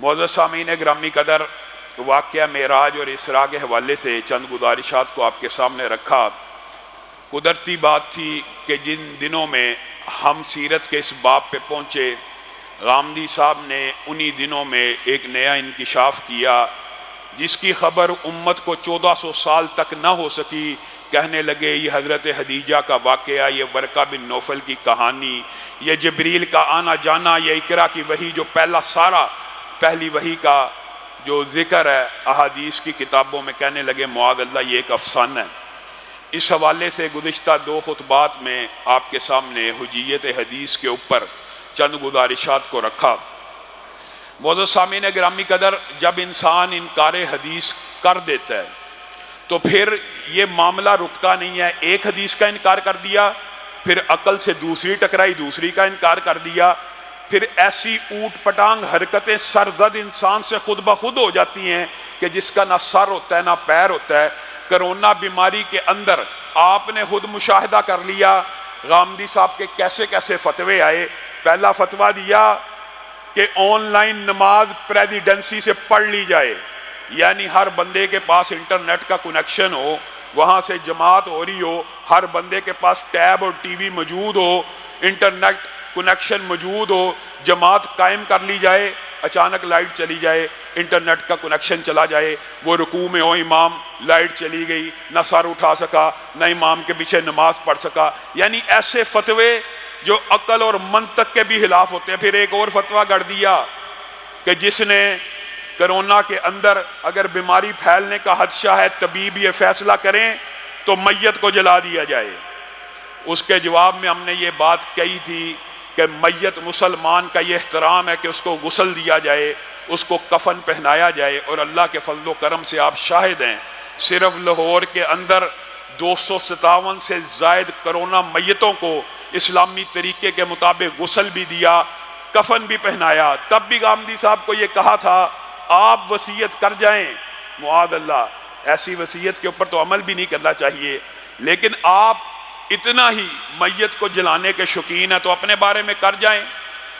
معزز سامعین گرامی قدر، واقعہ معراج اور اسراء کے حوالے سے چند گزارشات کو آپ کے سامنے رکھا۔ قدرتی بات تھی کہ جن دنوں میں ہم سیرت کے اس باب پہ پہنچے، غامدی صاحب نے انہی دنوں میں ایک نیا انکشاف کیا جس کی خبر امت کو 1400 سال تک نہ ہو سکی۔ کہنے لگے یہ حضرت خدیجہ کا واقعہ، یہ ورقہ بن نوفل کی کہانی، یہ جبریل کا آنا جانا، یہ اقرا کی وحی جو پہلی وحی کا جو ذکر ہے احادیث کی کتابوں میں، کہنے لگے معاذ اللہ یہ ایک افسانہ ہے۔ اس حوالے سے گزشتہ 2 خطبات میں آپ کے سامنے حجیت حدیث کے اوپر چند گزارشات کو رکھا۔ معزز سامعین گرامی قدر، جب انسان انکار حدیث کر دیتا ہے تو پھر یہ معاملہ رکتا نہیں ہے۔ ایک حدیث کا انکار کر دیا، پھر عقل سے دوسری ٹکرائی، دوسری کا انکار کر دیا، پھر ایسی اوٹ پٹانگ حرکتیں سرزد انسان سے خود بخود ہو جاتی ہیں کہ جس کا نہ سر ہوتا ہے نہ پیر ہوتا ہے۔ کرونا بیماری کے اندر آپ نے خود مشاہدہ کر لیا غامدی صاحب کے کیسے کیسے فتوے آئے۔ پہلا فتویٰ دیا کہ آن لائن نماز پریزیڈنسی سے پڑھ لی جائے، یعنی ہر بندے کے پاس انٹرنیٹ کا کنیکشن ہو، وہاں سے جماعت ہو رہی ہو، ہر بندے کے پاس ٹیب اور ٹی وی موجود ہو، انٹرنیٹ کنیکشن موجود ہو، جماعت قائم کر لی جائے۔ اچانک لائٹ چلی جائے، انٹرنیٹ کا کنیکشن چلا جائے، وہ رکوع میں ہو امام، لائٹ چلی گئی، نہ سر اٹھا سکا، نہ امام کے پیچھے نماز پڑھ سکا۔ یعنی ایسے فتوے جو عقل اور منطق کے بھی خلاف ہوتے ہیں۔ پھر ایک اور فتویٰ گڑ دیا کہ جس نے کرونا کے اندر اگر بیماری پھیلنے کا خدشہ ہے، طبیب یہ فیصلہ کریں تو میت کو جلا دیا جائے۔ اس کے جواب میں ہم نے یہ بات کہی تھی کہ میت مسلمان کا یہ احترام ہے کہ اس کو غسل دیا جائے، اس کو کفن پہنایا جائے، اور اللہ کے فضل و کرم سے آپ شاہد ہیں صرف لاہور کے اندر 257 سے زائد کرونا میتوں کو اسلامی طریقے کے مطابق غسل بھی دیا، کفن بھی پہنایا۔ تب بھی غامدی صاحب کو یہ کہا تھا آپ وصیت کر جائیں، معاذ اللہ ایسی وصیت کے اوپر تو عمل بھی نہیں کرنا چاہیے، لیکن آپ اتنا ہی میت کو جلانے کے شوقین ہیں تو اپنے بارے میں کر جائیں،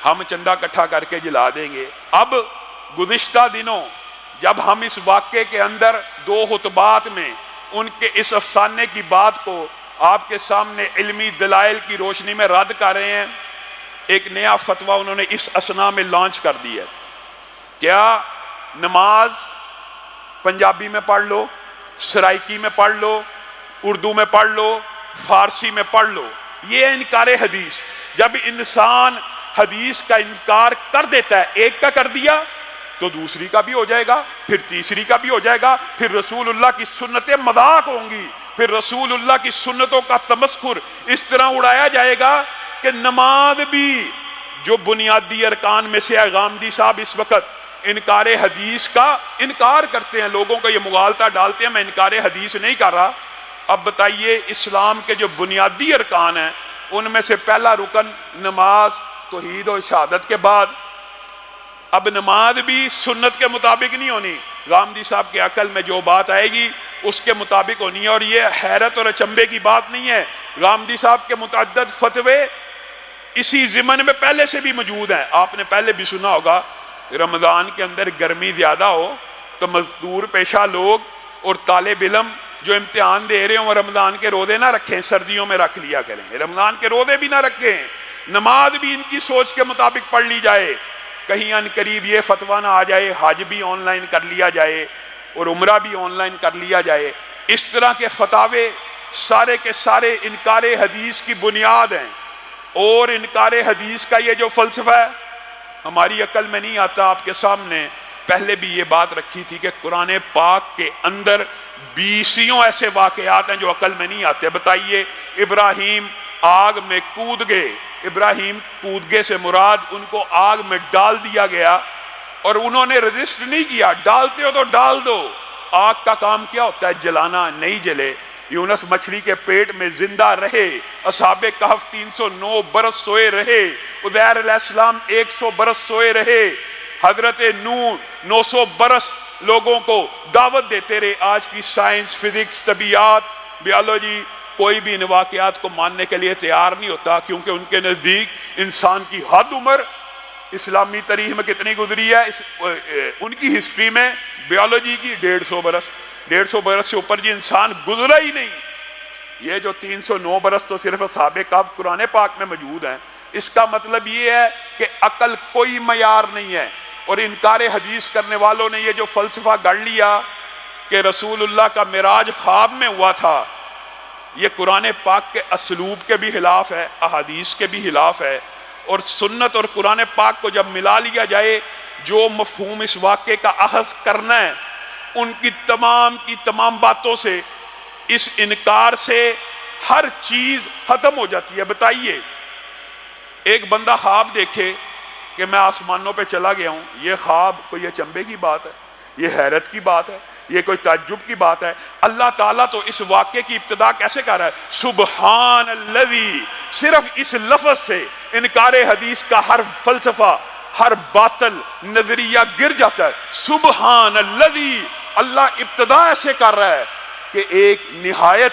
ہم چندہ اکٹھا کر کے جلا دیں گے۔ اب گزشتہ دنوں جب ہم اس واقعے کے اندر 2 خطبات میں ان کے اس افسانے کی بات کو آپ کے سامنے علمی دلائل کی روشنی میں رد کر رہے ہیں، ایک نیا فتویٰ انہوں نے اس اثنا میں لانچ کر دیا۔ کیا نماز پنجابی میں پڑھ لو، سرائکی میں پڑھ لو، اردو میں پڑھ لو، فارسی میں پڑھ لو، یہ ہے انکار حدیث۔ جب انسان حدیث کا انکار کر دیتا ہے، ایک کا کر دیا تو دوسری کا بھی ہو جائے گا، پھر تیسری کا بھی ہو جائے گا، پھر رسول اللہ کی سنتیں مذاق ہوں گی، پھر رسول اللہ کی سنتوں کا تمسخر اس طرح اڑایا جائے گا کہ نماز بھی جو بنیادی ارکان میں سے ہے، غامدی صاحب اس وقت انکار حدیث کا انکار کرتے ہیں، لوگوں کا یہ مغالطہ ڈالتے ہیں میں انکار حدیث نہیں کر رہا۔ اب بتائیے اسلام کے جو بنیادی ارکان ہیں ان میں سے پہلا رکن نماز، توحید و شہادت کے بعد اب نماز بھی سنت کے مطابق نہیں ہونی، غامدی صاحب کے عقل میں جو بات آئے گی اس کے مطابق ہونی ہے۔ اور یہ حیرت اور اچنبے کی بات نہیں ہے، غامدی صاحب کے متعدد فتوے اسی ضمن میں پہلے سے بھی موجود ہیں۔ آپ نے پہلے بھی سنا ہوگا رمضان کے اندر گرمی زیادہ ہو تو مزدور پیشہ لوگ اور طالب علم جو امتحان دے رہے ہوں وہ رمضان کے روزے نہ رکھیں، سردیوں میں رکھ لیا کریں، رمضان کے روزے بھی نہ رکھیں، نماز بھی ان کی سوچ کے مطابق پڑھ لی جائے، کہیں ان قریب یہ فتویٰ نہ آ جائے حج بھی آن لائن کر لیا جائے اور عمرہ بھی آن لائن کر لیا جائے۔ اس طرح کے فتاوے سارے کے سارے انکار حدیث کی بنیاد ہیں، اور انکار حدیث کا یہ جو فلسفہ ہے ہماری عقل میں نہیں آتا۔ آپ کے سامنے پہلے بھی یہ بات رکھی تھی کہ قرآن پاک کے اندر 20 ایسے واقعات ہیں جو عقل میں نہیں آتے۔ بتائیے ابراہیم آگ میں کود گئے، ابراہیم کود گئے سے مراد ان کو آگ میں ڈال دیا گیا اور انہوں نے رجسٹ نہیں کیا، ڈالتے ہو تو ڈال دو۔ آگ کا کام کیا ہوتا ہے؟ جلانا، نہیں جلے۔ یونس مچھلی کے پیٹ میں زندہ رہے، اصحاب کہف 309 برس سوئے رہے، عزیر علیہ السلام 100 برس سوئے رہے، حضرت نوح 900 برس لوگوں کو دعوت دیتے رہے۔ آج کی سائنس، فزکس، طبیعت، بیالوجی کوئی بھی ان واقعات کو ماننے کے لیے تیار نہیں ہوتا، کیونکہ ان کے نزدیک انسان کی حد عمر اسلامی تاریخ میں کتنی گزری ہے؟ ان کی ہسٹری میں بیولوجی کی 150 برس سے اوپر جی انسان گزرا ہی نہیں۔ یہ جو 309 برس تو صرف اصحاب کہف قرآن پاک میں موجود ہیں، اس کا مطلب یہ ہے کہ عقل کوئی معیار نہیں ہے۔ اور انکار حدیث کرنے والوں نے یہ جو فلسفہ گڑھ لیا کہ رسول اللہ کا معراج خواب میں ہوا تھا، یہ قرآن پاک کے اسلوب کے بھی خلاف ہے، احادیث کے بھی خلاف ہے۔ اور سنت اور قرآن پاک کو جب ملا لیا جائے، جو مفہوم اس واقعے کا اخذ کرنا ہے، ان کی تمام باتوں سے، اس انکار سے ہر چیز ختم ہو جاتی ہے۔ بتائیے، ایک بندہ خواب دیکھے کہ میں آسمانوں پہ چلا گیا ہوں، یہ خواب کوئی اچنبے کی بات ہے؟ یہ حیرت کی بات ہے؟ یہ کوئی تعجب کی بات ہے؟ اللہ تعالیٰ تو اس واقعے کی ابتدا کیسے کر رہا ہے؟ سبحان الذی، صرف اس لفظ سے انکار حدیث کا ہر فلسفہ، ہر باطل نظریہ گر جاتا ہے۔ سبحان الذی، اللہ ابتدا ایسے کر رہا ہے کہ ایک نہایت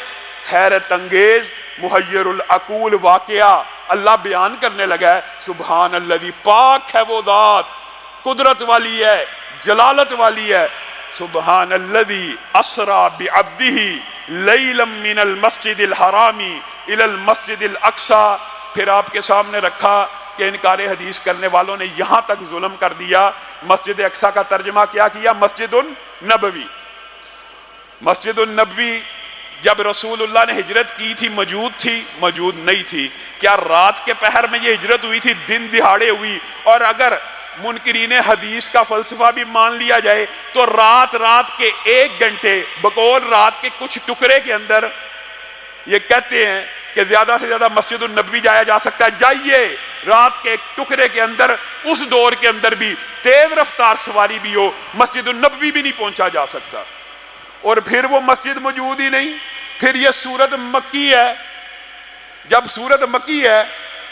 حیرت انگیز محیر العقول واقعہ اللہ بیان کرنے لگا ہے۔ سبحان الذی، پاک ہے وہ ذات، قدرت والی ہے، جلالت والی ہے۔ سبحان الذی اسرا بعبدہ لیلا من المسجد الحرام الی المسجد الاقصی۔ پھر آپ کے سامنے رکھا کہ انکار حدیث کرنے والوں نے یہاں تک ظلم کر دیا، مسجد اقصی کا ترجمہ کیا کیا؟ مسجد النبوی۔ مسجد النبوی جب رسول اللہ نے ہجرت کی تھی موجود تھی؟ موجود نہیں تھی۔ کیا رات کے پہر میں یہ ہجرت ہوئی تھی؟ دن دہاڑے ہوئی۔ اور اگر منکرین حدیث کا فلسفہ بھی مان لیا جائے تو رات کے 1 گھنٹے بقول رات کے کچھ ٹکڑے کے اندر یہ کہتے ہیں کہ زیادہ سے زیادہ مسجد النبوی جایا جا سکتا ہے۔ جائیے، رات کے ایک ٹکڑے کے اندر، اس دور کے اندر بھی تیز رفتار سواری بھی ہو، مسجد النبوی بھی نہیں پہنچا جا سکتا۔ اور پھر وہ مسجد موجود ہی نہیں۔ پھر یہ سورت مکی ہے۔ جب سورت مکی ہے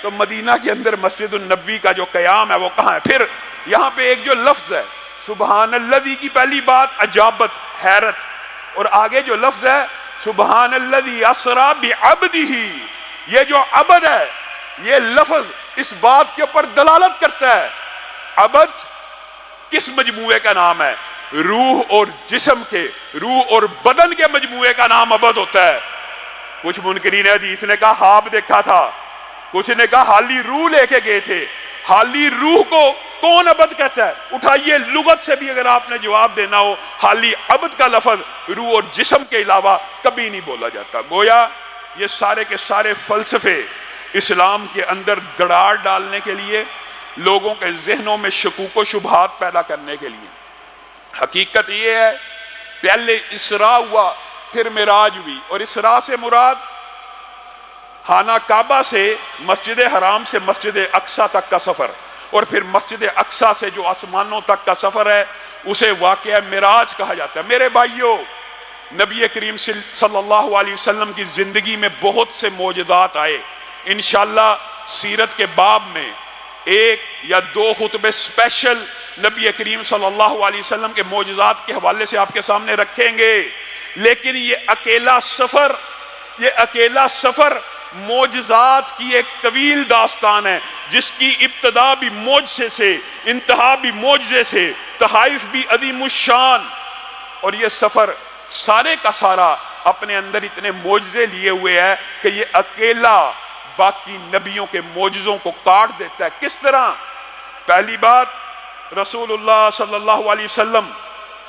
تو مدینہ کے اندر مسجد النبوی کا جو قیام ہے وہ کہاں ہے؟ پھر یہاں پہ ایک جو لفظ ہے سبحان الذی کی پہلی بات عجابت، حیرت، اور آگے جو لفظ ہے سبحان الذی اسرا بعبدہ، یہ جو عبد ہے، یہ لفظ اس بات کے اوپر دلالت کرتا ہے۔ عبد کس مجموعے کا نام ہے؟ روح اور جسم کے، روح اور بدن کے مجموعے کا نام عبد ہوتا ہے۔ کچھ منکرین حدیث نے کہا خواب دیکھا تھا، کچھ نے کہا حالی روح لے کے گئے تھے۔ حالی روح کو کون عبد کہتا ہے؟ اٹھائیے، لغت سے بھی اگر آپ نے جواب دینا ہو، حالی عبد کا لفظ روح اور جسم کے علاوہ کبھی نہیں بولا جاتا۔ گویا یہ سارے کے سارے فلسفے اسلام کے اندر دراڑ ڈالنے کے لیے، لوگوں کے ذہنوں میں شکوک و شبہات پیدا کرنے کے لیے۔ حقیقت یہ ہے پہلے اسراء ہوا، پھر معراج ہوئی، اور اسراء سے مراد خانہ کعبہ سے مسجد حرام سے مسجد اقصی تک کا سفر، اور پھر مسجد اقصی سے جو آسمانوں تک کا سفر ہے اسے واقعہ معراج کہا جاتا ہے۔ میرے بھائیوں، نبی کریم صلی اللہ علیہ وسلم کی زندگی میں بہت سے معجزات آئے۔ انشاءاللہ سیرت کے باب میں 1 یا 2 خطبے اسپیشل نبی کریم صلی اللہ علیہ وسلم کے معجزات کے حوالے سے آپ کے سامنے رکھیں گے۔ لیکن یہ اکیلا سفر معجزات کی ایک طویل داستان ہے، جس کی ابتدا بھی معجزے سے، انتہا بھی معجزے سے، تحائف بھی عظیم الشان، اور یہ سفر سارے کا سارا اپنے اندر اتنے معجزے لیے ہوئے ہے کہ یہ اکیلا باقی نبیوں کے معجزوں کو کاٹ دیتا ہے۔ کس طرح؟ پہلی بات، رسول اللہ صلی اللہ علیہ وسلم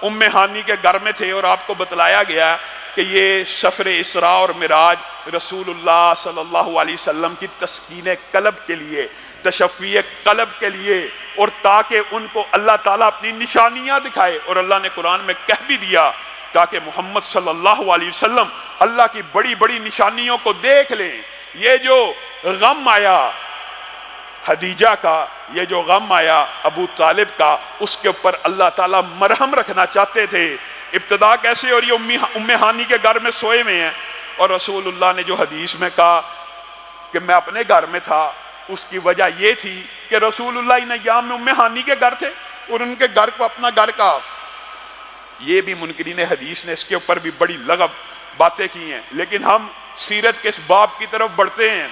ام ہانی کے گھر میں تھے، اور آپ کو بتلایا گیا کہ یہ سفر اسراء اور معراج رسول اللہ صلی اللہ علیہ وسلم کی تسکین قلب کے لیے، تشفی قلب کے لیے، اور تاکہ ان کو اللہ تعالیٰ اپنی نشانیاں دکھائے، اور اللہ نے قرآن میں کہہ بھی دیا تاکہ محمد صلی اللہ علیہ وسلم اللہ کی بڑی بڑی نشانیوں کو دیکھ لیں۔ یہ جو غم آیا خدیجہ کا، یہ جو غم آیا ابو طالب کا، اس کے اوپر اللہ تعالیٰ مرہم رکھنا چاہتے تھے۔ ابتدا کیسے؟ اور یہ ام ہانی کے گھر میں سوئے ہوئے ہیں، اور رسول اللہ نے جو حدیث میں کہا کہ میں اپنے گھر میں تھا، اس کی وجہ یہ تھی کہ رسول اللہ ان ایام میں ام ہانی کے گھر تھے، اور ان کے گھر کو اپنا گھر کہا۔ یہ بھی منکرین حدیث نے اس کے اوپر بھی بڑی لغو باتیں کی ہیں، لیکن ہم سیرت کے اس باب کی طرف بڑھتے ہیں۔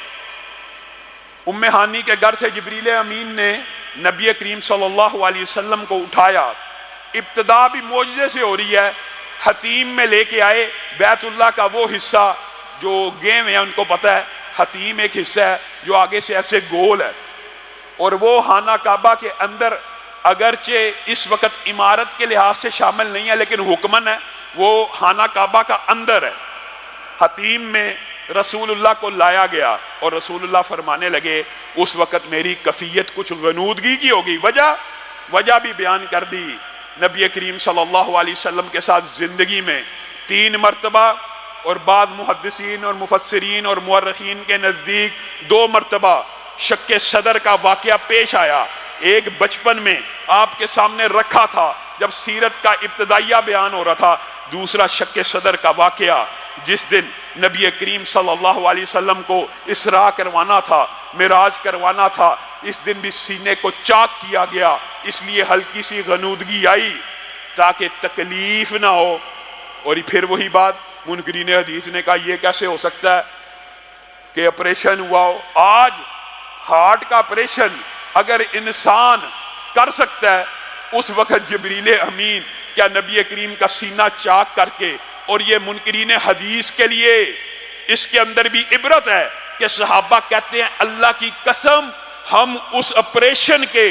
ام ہانی کے گھر سے جبریل امین نے نبی کریم صلی اللہ علیہ وسلم کو اٹھایا، ابتدا بھی معجزے سے ہو رہی ہے، حتیم میں لے کے آئے، بیت اللہ کا وہ حصہ جو گئے ہیں ان کو پتہ ہے، حتیم ایک حصہ ہے جو آگے سے ایسے گول ہے، اور وہ خانہ کعبہ کے اندر اگرچہ اس وقت عمارت کے لحاظ سے شامل نہیں ہے لیکن حکمن ہے، وہ خانہ کعبہ کا اندر ہے۔ حتیم میں رسول اللہ کو لایا گیا اور رسول اللہ فرمانے لگے، اس وقت میری کفیت کچھ غنودگی کی ہوگی، وجہ بھی بیان کر دی۔ نبی کریم صلی اللہ علیہ وسلم کے ساتھ زندگی میں 3 مرتبہ اور بعض محدثین اور مفسرین اور مورخین کے نزدیک 2 مرتبہ شک صدر کا واقعہ پیش آیا۔ ایک بچپن میں آپ کے سامنے رکھا تھا جب سیرت کا ابتدائیہ بیان ہو رہا تھا، دوسرا شک صدر کا واقعہ جس دن نبی کریم صلی اللہ علیہ وسلم کو اسراء کروانا تھا، معراج کروانا تھا، اس دن بھی سینے کو چاک کیا گیا، اس لیے ہلکی سی غنودگی آئی تاکہ تکلیف نہ ہو۔ اور پھر وہی بات منکرین حدیث نے کہا یہ کیسے ہو سکتا ہے کہ آپریشن ہوا ہو؟ آج ہارٹ کا آپریشن اگر انسان کر سکتا ہے، اس وقت جبریل امین کیا نبی کریم کا سینہ چاک کر کے؟ اور یہ منکرین حدیث کے لیے اس کے اندر بھی عبرت ہے کہ صحابہ کہتے ہیں اللہ کی قسم ہم اس آپریشن کے،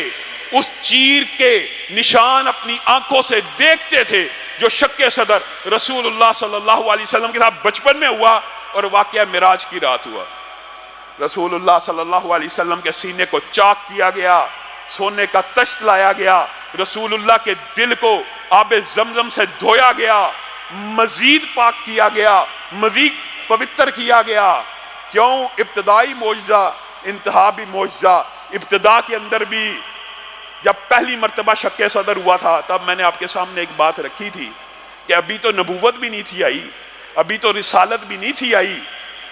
اس چیر کے نشان اپنی آنکھوں سے دیکھتے تھے جو شک صدر رسول اللہ صلی اللہ علیہ وسلم کے ساتھ بچپن میں ہوا اور واقعہ معراج کی رات ہوا۔ رسول اللہ صلی اللہ علیہ وسلم کے سینے کو چاک کیا گیا، سونے کا تشت لایا گیا، رسول اللہ کے دل کو آب زمزم سے دھویا گیا، مزید پاک کیا گیا، مزید پوتر کیا گیا۔ کیوں؟ ابتدائی معجزہ، انتہا بھی معجزہ۔ ابتدا کے اندر بھی جب پہلی مرتبہ شک صدر ہوا تھا تب میں نے آپ کے سامنے ایک بات رکھی تھی کہ ابھی تو نبوت بھی نہیں تھی آئی، ابھی تو رسالت بھی نہیں تھی آئی،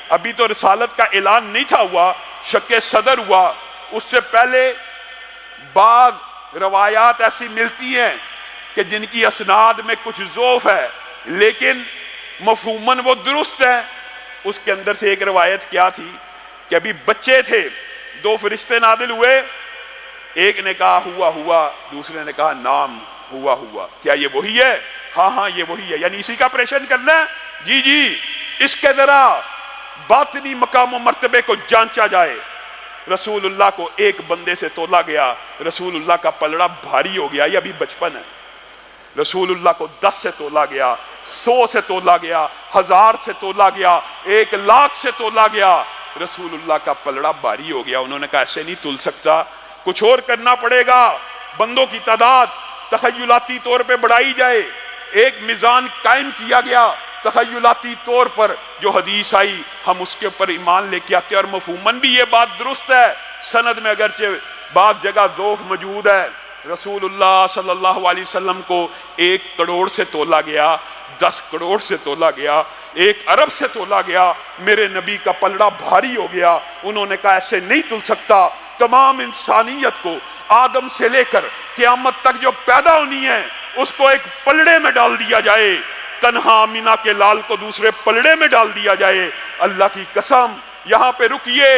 ابھی تو رسالت کا اعلان نہیں تھا ہوا، شک صدر ہوا۔ اس سے پہلے بعض روایات ایسی ملتی ہیں کہ جن کی اسناد میں کچھ ضعف ہے لیکن مفہوماً وہ درست ہے۔ اس کے اندر سے ایک روایت کیا تھی کہ ابھی بچے تھے، 2 فرشتے نازل ہوئے، ایک نے کہا ہوا ہوا، دوسرے نے کہا نام ہوا ہوا۔ کیا یہ وہی ہے؟ ہاں یہ وہی ہے، یعنی اسی کا آپریشن کرنا ہے؟ جی اس کے ذرا باطنی مقام و مرتبے کو جانچا جائے۔ رسول اللہ کو ایک بندے سے تولا گیا، رسول اللہ کا پلڑا بھاری ہو گیا، یہ ابھی بچپن ہے۔ رسول اللہ کو 10 سے تولا گیا، 100 سے تولا گیا، 1000 سے تولا گیا، 1,00,000 سے تولا گیا، رسول اللہ کا پلڑا بھاری ہو گیا۔ انہوں نے کہا ایسے نہیں تل سکتا، کچھ اور کرنا پڑے گا، بندوں کی تعداد تخیلاتی طور پہ بڑھائی جائے۔ ایک میزان قائم کیا گیا تخیلاتی طور پر، جو حدیث آئی ہم اس کے اوپر ایمان لے کے آتے ہیں، اور مفہوماً بھی یہ بات درست ہے، سند میں اگرچہ بعض جگہ ضعف موجود ہے۔ رسول اللہ صلی اللہ علیہ وسلم کو 1 کروڑ سے تولا گیا، 10 کروڑ سے تولا گیا، 1 ارب سے تولا گیا، میرے نبی کا پلڑا بھاری ہو گیا۔ انہوں نے کہا ایسے نہیں تل سکتا، تمام انسانیت کو آدم سے لے کر قیامت تک جو پیدا ہونی ہے اس کو ایک پلڑے میں ڈال دیا جائے، تنہا آمینہ کے لال کو دوسرے پلڑے میں ڈال دیا جائے۔ اللہ کی قسم یہاں پہ رکیے،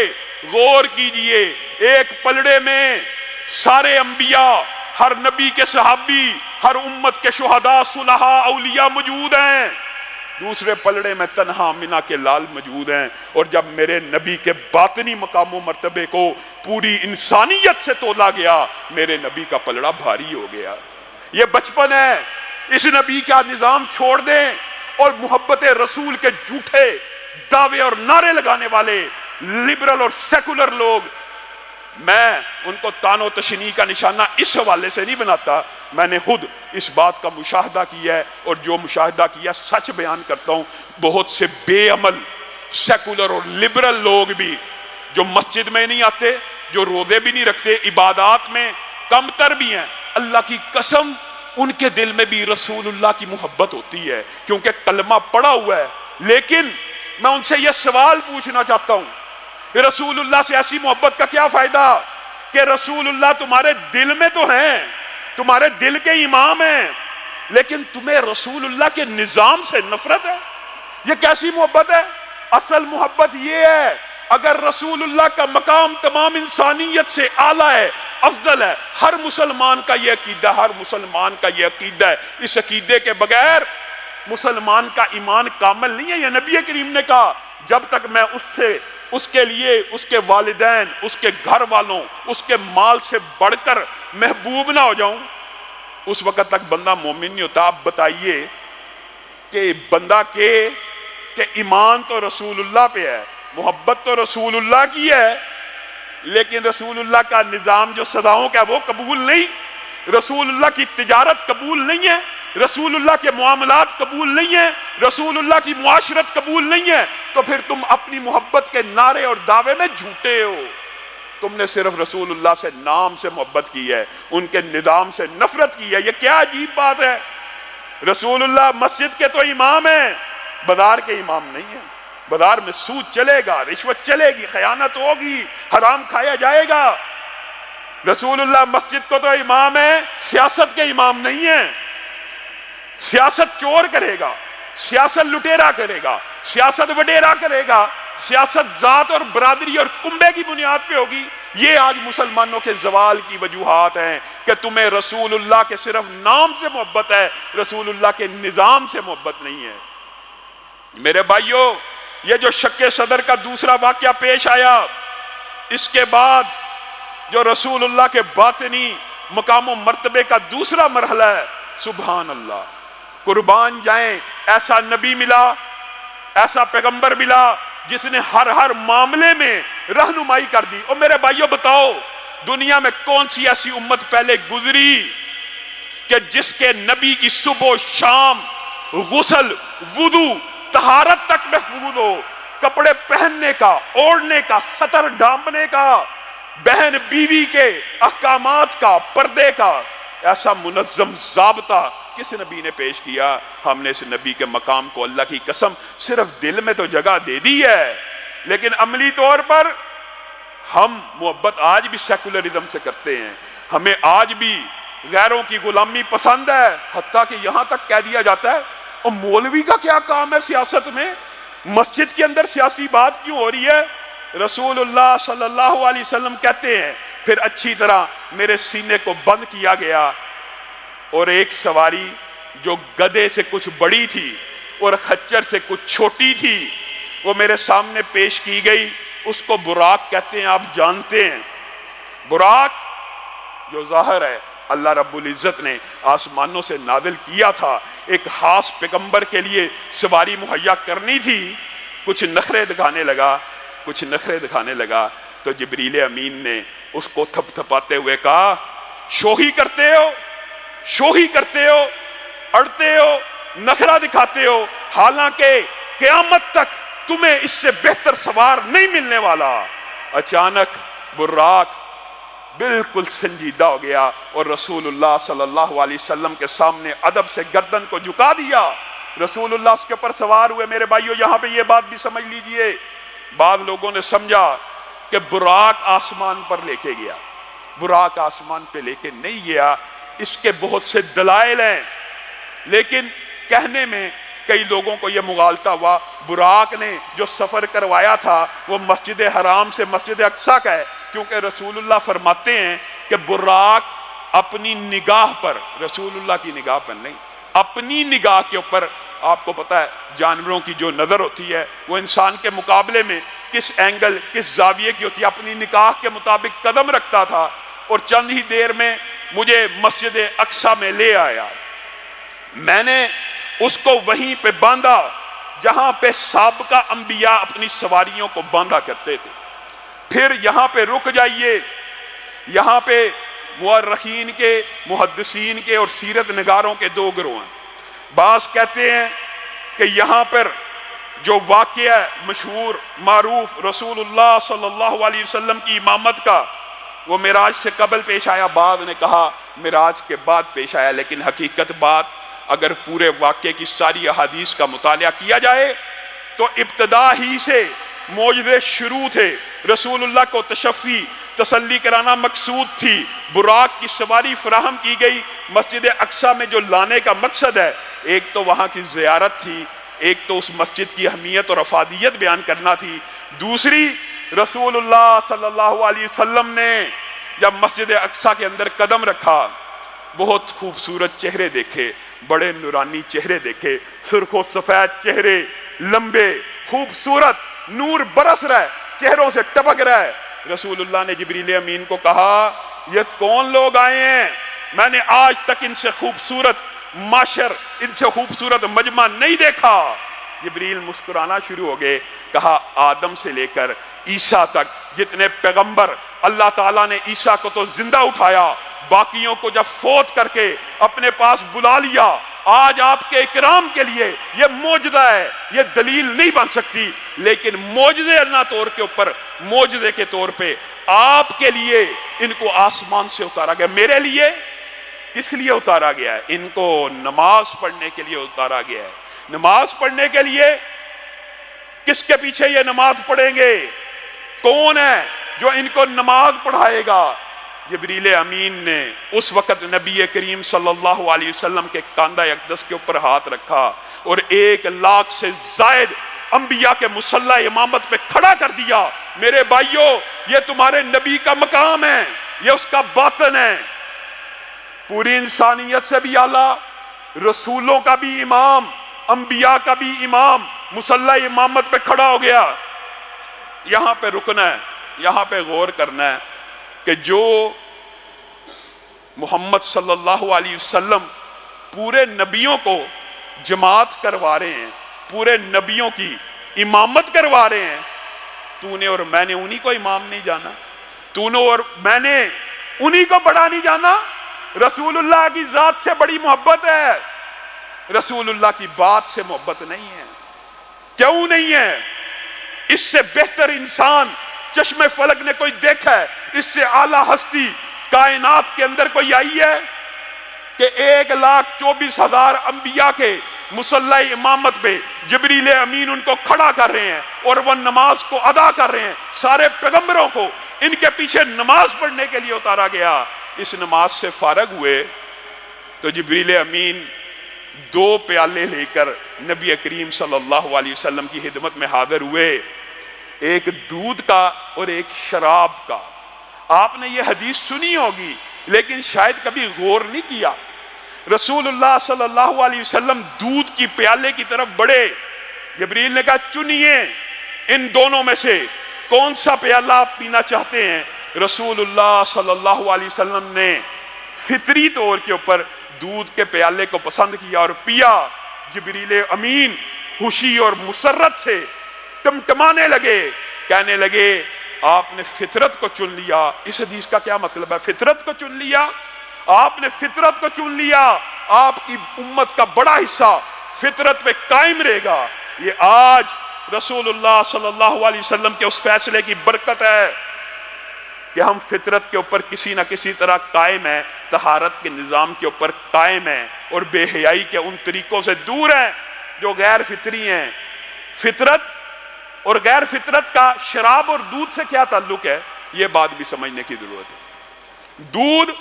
غور کیجئے، ایک پلڑے میں سارے انبیاء، ہر نبی کے صحابی، ہر امت کے شہداء، صلحاء، اولیاء موجود ہیں، دوسرے پلڑے میں تنہا آمینہ کے لال موجود ہیں۔ اور جب میرے نبی کے باطنی مقام و مرتبے کو پوری انسانیت سے تولا گیا، میرے نبی کا پلڑا بھاری ہو گیا۔ یہ بچپن ہے، اس نبی کا نظام چھوڑ دیں اور محبت رسول کے جھوٹے دعوے اور نعرے لگانے والے لبرل اور سیکولر لوگ، میں ان کو تان و تشنیع کا نشانہ اس حوالے سے نہیں بناتا، میں نے خود اس بات کا مشاہدہ کیا ہے اور جو مشاہدہ کیا سچ بیان کرتا ہوں۔ بہت سے بے عمل سیکولر اور لبرل لوگ بھی جو مسجد میں نہیں آتے، جو روزے بھی نہیں رکھتے، عبادات میں کم تر بھی ہیں، اللہ کی قسم ان کے دل میں بھی رسول اللہ کی محبت ہوتی ہے کیونکہ کلمہ پڑا ہوا ہے۔ لیکن میں ان سے یہ سوال پوچھنا چاہتا ہوں، رسول اللہ سے ایسی محبت کا کیا فائدہ کہ رسول اللہ تمہارے دل میں تو ہیں، تمہارے دل کے امام ہیں، لیکن تمہیں رسول اللہ کے نظام سے نفرت ہے؟ یہ کیسی محبت ہے؟ اصل محبت یہ ہے، اگر رسول اللہ کا مقام تمام انسانیت سے اعلیٰ ہے، افضل ہے۔ ہر مسلمان کا یہ عقیدہ، ہر مسلمان کا یہ عقیدہ ہے۔ اس عقیدے کے بغیر مسلمان کا ایمان کامل نہیں ہے۔ یہ نبی کریم نے کہا جب تک میں اس کے لیے اس کے والدین، اس کے گھر والوں، اس کے مال سے بڑھ کر محبوب نہ ہو جاؤں، اس وقت تک بندہ مومن نہیں ہوتا۔ آپ بتائیے کہ بندہ کہ ایمان تو رسول اللہ پہ ہے، محبت تو رسول اللہ کی ہے، لیکن رسول اللہ کا نظام جو سزاؤں کا ہے وہ قبول نہیں، رسول اللہ کی تجارت قبول نہیں ہے، رسول اللہ کے معاملات قبول نہیں ہیں، رسول اللہ کی معاشرت قبول نہیں ہے، تو پھر تم اپنی محبت کے نعرے اور دعوے میں جھوٹے ہو۔ تم نے صرف رسول اللہ سے نام سے محبت کی ہے، ان کے نظام سے نفرت کی ہے۔ یہ کیا عجیب بات ہے؟ رسول اللہ مسجد کے تو امام ہیں، بازار کے امام نہیں ہیں۔ بازار میں سود چلے گا، رشوت چلے گی، خیانت ہوگی، حرام کھایا جائے گا۔ رسول اللہ مسجد کو تو امام ہے، سیاست کے امام نہیں ہیں۔ سیاست چور کرے گا، سیاست لٹیرا کرے گا، سیاست وڈیرا کرے گا، سیاست ذات اور برادری اور کنبے کی بنیاد پہ ہوگی۔ یہ آج مسلمانوں کے زوال کی وجوہات ہیں کہ تمہیں رسول اللہ کے صرف نام سے محبت ہے، رسول اللہ کے نظام سے محبت نہیں ہے۔ میرے بھائیوں، یہ جو شق صدر کا دوسرا واقعہ پیش آیا، اس کے بعد جو رسول اللہ کے باطنی مقام و مرتبے کا دوسرا مرحلہ ہے، سبحان اللہ، قربان جائیں، ایسا نبی ملا، ایسا پیغمبر ملا جس نے ہر معاملے میں رہنمائی کر دی۔ اور میرے بھائیوں بتاؤ، دنیا میں کون سی ایسی امت پہلے گزری کہ جس کے نبی کی صبح و شام غسل، وضو، طہارت تک محفوظ ہو، کپڑے پہننے کا، اوڑھنے کا، سطر ڈھانپنے کا، بہن بیوی کے احکامات کا، پردے کا ایسا منظم ضابطہ کس نبی نے پیش کیا؟ ہم نے اس نبی کے مقام کو اللہ کی قسم صرف دل میں تو جگہ دے دی ہے، لیکن عملی طور پر ہم محبت آج بھی سیکولرزم سے کرتے ہیں۔ ہمیں آج بھی غیروں کی غلامی پسند ہے، حتیٰ کہ یہاں تک کہہ دیا جاتا ہے اور مولوی کا کیا کام ہے سیاست میں؟ مسجد کے اندر سیاسی بات کیوں ہو رہی ہے؟ رسول اللہ صلی اللہ علیہ وسلم کہتے ہیں پھر اچھی طرح میرے سینے کو بند کیا گیا، اور ایک سواری جو گدھے سے کچھ بڑی تھی اور خچر سے کچھ چھوٹی تھی وہ میرے سامنے پیش کی گئی، اس کو براق کہتے ہیں۔ آپ جانتے ہیں براق جو ظاہر ہے اللہ رب العزت نے آسمانوں سے نازل کیا تھا، ایک خاص پیغمبر کے لیے سواری مہیا کرنی تھی، کچھ نخرے دکھانے لگا تو جبریل امین نے اس کو تھپ تھپاتے ہوئے کہا، شوخی کرتے ہو، اڑتے ہو، نخرہ دکھاتے ہو، حالانکہ قیامت تک تمہیں اس سے بہتر سوار نہیں ملنے والا۔ اچانک براق بالکل سنجیدہ ہو گیا اور رسول اللہ صلی اللہ علیہ وسلم کے سامنے ادب سے گردن کو جھکا دیا۔ رسول اللہ اس کے اوپر سوار ہوئے۔ میرے بھائیو، یہاں پہ یہ بات بھی سمجھ لیجئے، بعض لوگوں نے سمجھا کہ براق آسمان پر لے کے گیا۔ براق آسمان پہ لے کے نہیں گیا، اس کے بہت سے دلائل ہیں، لیکن کہنے میں کئی لوگوں کو یہ مغالطہ ہوا۔ براق نے جو سفر کروایا تھا وہ مسجد حرام سے مسجد اقصیٰ کا ہے، کیونکہ رسول اللہ فرماتے ہیں کہ براق اپنی نگاہ پر، رسول اللہ کی نگاہ پر نہیں، اپنی نگاہ کے اوپر، آپ کو پتا ہے جانوروں کی جو نظر ہوتی ہے وہ انسان کے مقابلے میں کس اینگل، کس زاویے کی ہوتی ہے، اپنی نگاہ کے مطابق قدم رکھتا تھا، اور چند ہی دیر میں مجھے مسجد اقصیٰ میں لے آیا۔ میں نے اس کو وہیں پہ باندھا جہاں پہ سابقہ انبیاء اپنی سواریوں کو باندھا کرتے تھے۔ پھر یہاں پہ رک جائیے، یہاں پہ مورخین کے، محدثین کے اور سیرت نگاروں کے دو گروہ ہیں۔ بعض کہتے ہیں کہ یہاں پر جو واقعہ مشہور معروف رسول اللہ صلی اللہ علیہ وسلم کی امامت کا، وہ معراج سے قبل پیش آیا، بعض نے کہا معراج کے بعد پیش آیا، لیکن حقیقت بات اگر پورے واقعے کی ساری احادیث کا مطالعہ کیا جائے تو ابتدا ہی سے معجزے شروع تھے۔ رسول اللہ کو تشفی، تسلی کرانا مقصود تھی، براق کی سواری فراہم کی گئی۔ مسجد اقصیٰ میں جو لانے کا مقصد ہے، ایک تو وہاں کی زیارت تھی، ایک تو اس مسجد کی اہمیت اور افادیت بیان کرنا تھی، دوسری رسول اللہ صلی اللہ علیہ وسلم نے جب مسجد اقصی کے اندر قدم رکھا، بہت خوبصورت چہرے دیکھے، بڑے نورانی چہرے دیکھے، سرخ و سفید چہرے، لمبے خوبصورت، نور برس رہا ہے، چہروں سے ٹپک رہا ہے۔ رسول اللہ نے جبریل امین کو کہا یہ کون لوگ آئے ہیں؟ میں نے آج تک ان سے خوبصورت معاشر، ان سے خوبصورت مجمع نہیں دیکھا۔ جبریل مسکرانا شروع ہو گئے، کہا آدم سے لے کر عیسیٰ تک جتنے پیغمبر، اللہ تعالیٰ نے عیسیٰ کو تو زندہ اٹھایا، باقیوں کو جب فوت کر کے اپنے پاس بلا لیا، آج آپ کے اکرام کے لیے یہ معجزہ ہے، یہ دلیل نہیں بن سکتی، لیکن معجزے اللہ طور کے اوپر، معجزے کے طور پہ آپ کے لیے ان کو آسمان سے اتارا گیا۔ میرے لیے کس لیے اتارا گیا ہے؟ ان کو نماز پڑھنے کے لیے اتارا گیا ہے۔ نماز پڑھنے کے لیے کس کے پیچھے یہ نماز پڑھیں گے؟ کون ہے جو ان کو نماز پڑھائے گا؟ جبریل امین نے اس وقت نبی کریم صلی اللہ علیہ وسلم کے کاندھہ اقدس کے اوپر ہاتھ رکھا اور 1,00,000 سے زائد انبیاء کے مصلی امامت پہ کھڑا کر دیا۔ میرے بھائیوں، یہ تمہارے نبی کا مقام ہے، یہ اس کا باطن ہے، پوری انسانیت سے بھی اعلیٰ، رسولوں کا بھی امام، انبیاء کا بھی امام مصلی امامت پہ کھڑا ہو گیا۔ یہاں پہ رکنا ہے، یہاں پہ غور کرنا ہے کہ جو محمد صلی اللہ علیہ وسلم پورے نبیوں کو جماعت کروا رہے ہیں، پورے نبیوں کی امامت کروا رہے ہیں، تو نے اور میں نے انہی کو امام نہیں جانا؟ تو نے اور میں نے انہی کو بڑا نہیں جانا؟ رسول اللہ کی ذات سے بڑی محبت ہے، رسول اللہ کی بات سے محبت نہیں ہے۔ کیوں نہیں ہے؟ اس سے بہتر انسان چشم فلک نے کوئی دیکھا ہے؟ اس سے اعلیٰ ہستی کائنات کے اندر کوئی آئی ہے کہ 1,24,000 انبیاء کے مصلی امامت پہ جبریل امین ان کو کھڑا کر رہے ہیں اور وہ نماز کو ادا کر رہے ہیں؟ سارے پیغمبروں کو ان کے پیچھے نماز پڑھنے کے لیے اتارا گیا۔ اس نماز سے فارغ ہوئے تو جبریل امین 2 پیالے لے کر نبی کریم صلی اللہ علیہ وسلم کی خدمت میں حاضر ہوئے، ایک دودھ کا اور ایک شراب کا۔ آپ نے یہ حدیث سنی ہوگی لیکن شاید کبھی غور نہیں کیا۔ رسول اللہ صلی اللہ علیہ وسلم دودھ کی پیالے کی طرف بڑھے، جبریل نے کہا چنیے ان دونوں میں سے کون سا پیالہ آپ پینا چاہتے ہیں؟ رسول اللہ صلی اللہ علیہ وسلم نے فطری طور کے اوپر دودھ کے پیالے کو پسند کیا اور پیا۔ جبریل امین خوشی اور مسرت سے ٹمٹمانے لگے، کہنے لگے آپ نے فطرت کو چن لیا۔ اس حدیث کا کیا مطلب ہے؟ فطرت کو چن لیا، آپ نے فطرت کو چن لیا، آپ کی امت کا بڑا حصہ فطرت پہ قائم رہے گا۔ یہ آج رسول اللہ صلی اللہ علیہ وسلم کے اس فیصلے کی برکت ہے کہ ہم فطرت کے اوپر کسی نہ کسی طرح قائم ہیں، طہارت کے نظام کے اوپر قائم ہیں اور بے حیائی کے ان طریقوں سے دور ہیں جو غیر فطری ہیں۔ فطرت اور غیر فطرت کا شراب اور دودھ سے کیا تعلق ہے؟ یہ بات بھی سمجھنے کی ضرورت ہے۔ دودھ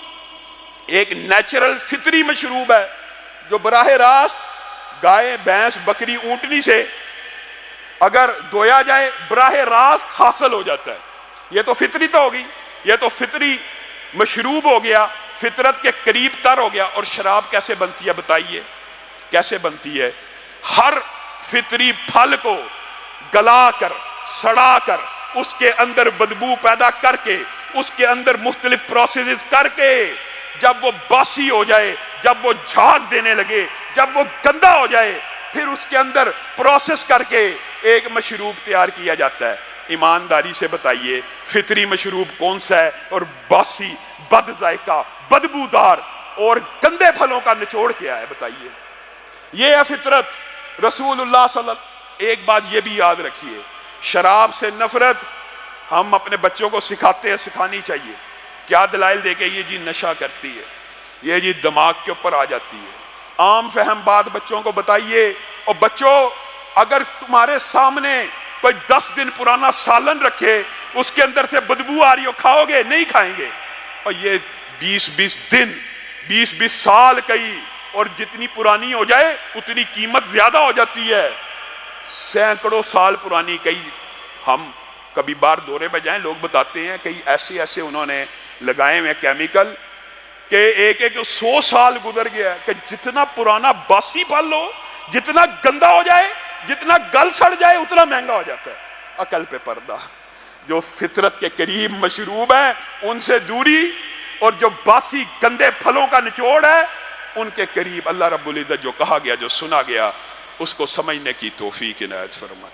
ایک نیچرل فطری مشروب ہے جو براہ راست گائے، بھینس، بکری، اونٹنی سے اگر دھویا جائے براہ راست حاصل ہو جاتا ہے۔ یہ تو فطری تو ہوگی، یہ تو فطری مشروب ہو گیا، فطرت کے قریب تر ہو گیا۔ اور شراب کیسے بنتی ہے بتائیے؟ کیسے بنتی ہے؟ ہر فطری پھل کو گلا کر، سڑا کر، اس کے اندر بدبو پیدا کر کے، اس کے اندر مختلف پروسیسز کر کے جب وہ باسی ہو جائے، جب وہ جھاگ دینے لگے، جب وہ گندا ہو جائے، پھر اس کے اندر پروسیس کر کے ایک مشروب تیار کیا جاتا ہے۔ ایمانداری سے بتائیے فطری مشروب کون سا ہے اور باسی، بد ذائقہ، بدبودار اور گندے پھلوں کا نچوڑ کیا ہے؟ بتائیے۔ یہ ہے فطرت۔ رسول اللہ صلی اللہ علیہ وسلم، ایک بات یہ بھی یاد رکھیے، شراب سے نفرت ہم اپنے بچوں کو سکھاتے ہیں، سکھانی چاہیے۔ کیا دلائل دے کے یہ جی نشہ کرتی ہے، یہ جی دماغ کے اوپر آ جاتی ہے۔ عام فہم بات بچوں کو بتائیے۔ اور بچوں، اگر تمہارے سامنے کوئی 10 دن پرانا سالن رکھے، اس کے اندر سے بدبو آ رہی ہو، کھاؤ گے؟ نہیں کھائیں گے۔ اور یہ 20 دن، 20 سال کئی، اور جتنی پرانی ہو جائے اتنی قیمت زیادہ ہو جاتی ہے۔ سینکڑوں سال پرانی، کئی ہم کبھی بار دورے پہ جائیں، لوگ بتاتے ہیں کئی ایسے انہوں نے لگائے ہوئے کیمیکل کہ ایک 100 سال گزر گیا کہ جتنا پرانا باسی پھل ہو، جتنا گندا ہو جائے، جتنا گل سڑ جائے، اتنا مہنگا ہو جاتا ہے۔ عقل پہ پردہ، جو فطرت کے قریب مشروب ہیں ان سے دوری، اور جو باسی گندے پھلوں کا نچوڑ ہے ان کے قریب۔ اللہ رب العزت جو کہا گیا، جو سنا گیا، اس کو سمجھنے کی توفیق عنایت فرمائے۔